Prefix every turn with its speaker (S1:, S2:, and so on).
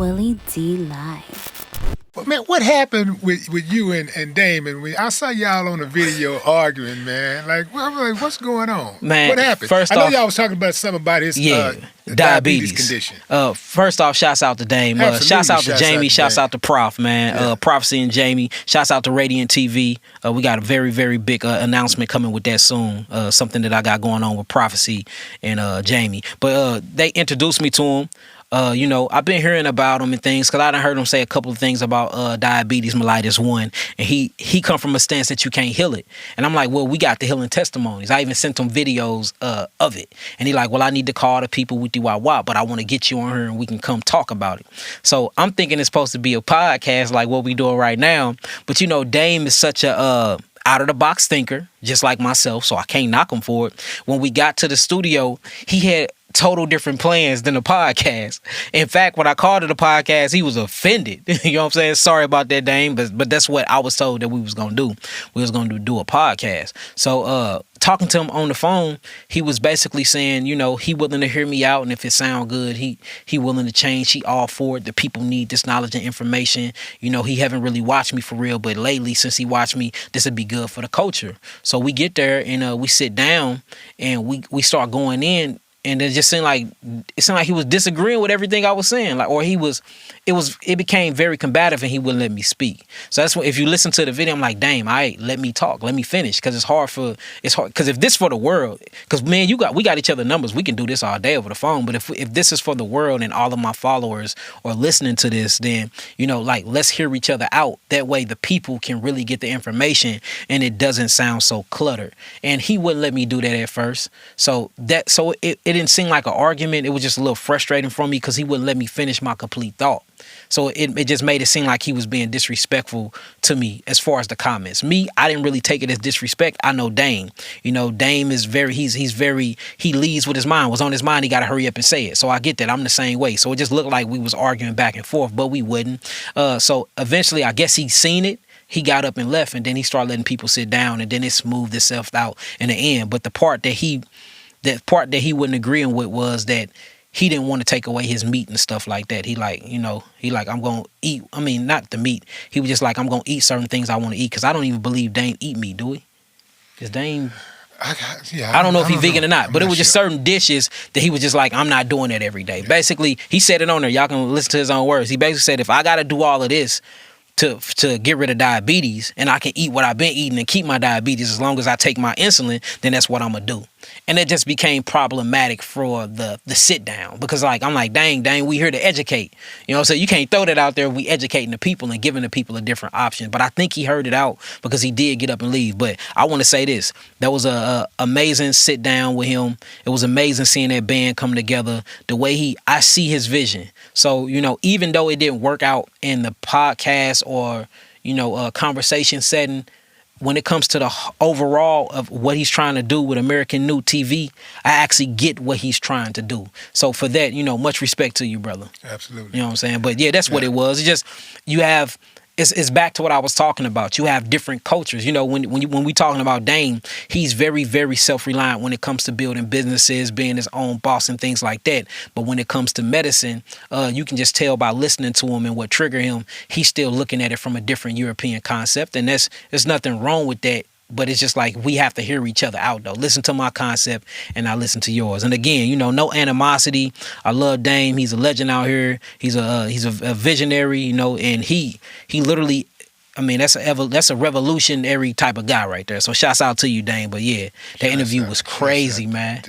S1: Willie D Live.
S2: But man, what happened with you and Damon? I saw y'all on the video arguing, man. I'm like, what's going on?
S3: Man,
S2: what happened?
S3: First
S2: I know
S3: off,
S2: y'all was talking about something about his diabetes condition.
S3: First off, shouts out to Dame. Shouts out to Jamie. Shouts out to Prof, man.
S2: Yeah.
S3: Prophecy and Jamie. Shouts out to Radiant TV. We got a very, very big announcement coming with that soon. Something that I got going on with Prophecy and Jamie. But they introduced me to him. I've been hearing about him and things because I done heard him say a couple of things about diabetes mellitus 1, and he come from a stance that you can't heal it. And I'm like, well, we got the healing testimonies. I even sent him videos of it. And he like, well, I need to call the people with you, but I want to get you on here and we can come talk about it. So I'm thinking it's supposed to be a podcast like what we doing right now. But, Dame is such a out-of-the-box thinker, just like myself, so I can't knock him for it. When we got to the studio, he had total different plans than the podcast. In fact, when I called it a podcast, he was offended. You know what I'm saying? Sorry about that, Dame, but that's what I was told that we was gonna do. We was gonna do a podcast. So talking to him on the phone, he was basically saying, he willing to hear me out, and if it sound good, he willing to change. He all for it. The people need this knowledge and information. He haven't really watched me for real, but lately, since he watched me, this would be good for the culture. So we get there and we sit down and we start going in. And it just seemed like he was disagreeing with everything I was saying, it became very combative, and he wouldn't let me speak. So that's what, if you listen to the video, I'm like, damn, let me talk, let me finish, because it's hard because if this for the world, because man, we got each other numbers, we can do this all day over the phone. But if this is for the world and all of my followers are listening to this, then let's hear each other out. That way, the people can really get the information, and it doesn't sound so cluttered. And he wouldn't let me do that at first, so it didn't seem like an argument. It was just a little frustrating for me because he wouldn't let me finish my complete thought. So it just made it seem like he was being disrespectful to me as far as the comments. Me, I didn't really take it as disrespect. I know Dame. Dame is he leads with his mind. What's on his mind, he got to hurry up and say it. So I get that. I'm the same way. So it just looked like we was arguing back and forth, but we wouldn't. So eventually, I guess he seen it. He got up and left, and then he started letting people sit down, and then it smoothed itself out in the end. But the part that he wouldn't agree with was that he didn't want to take away his meat and stuff like that. He I'm going to eat. I mean, not the meat. He was just like, I'm going to eat certain things I want to eat, because I don't even believe Dame eat meat, do he? Because Dame, I don't know if he's vegan or not, but it was just certain dishes that he was just like, I'm not doing that every day. Yeah. Basically, he said it on there. Y'all can listen to his own words. He basically said, if I got to do all of this to get rid of diabetes, and I can eat what I've been eating and keep my diabetes as long as I take my insulin, then that's what I'm going to do. And it just became problematic for the sit down, because I'm like, dang, we here to educate. So you can't throw that out there. We educating the people and giving the people a different option. But I think he heard it out, because he did get up and leave. But I want to say this. That was a amazing sit down with him. It was amazing seeing that band come together. The way I see his vision. So, even though it didn't work out in the podcast or, a conversation setting, when it comes to the overall of what he's trying to do with American New TV, I actually get what he's trying to do. So for that, much respect to you, brother.
S2: Absolutely.
S3: You know what I'm saying? But yeah, that's what it was. It's just, it's back to what I was talking about. You have different cultures. When we talking about Dame, he's very, very self-reliant when it comes to building businesses, being his own boss and things like that. But when it comes to medicine, you can just tell by listening to him and what triggered him, he's still looking at it from a different European concept. And there's nothing wrong with that. But it's just like, we have to hear each other out, though. Listen to my concept, and I listen to yours. And again, no animosity. I love Dame. He's a legend out here. He's a visionary, and he literally, that's a revolutionary type of guy right there. So shouts out to you, Dame. But yeah, that interview was crazy, man.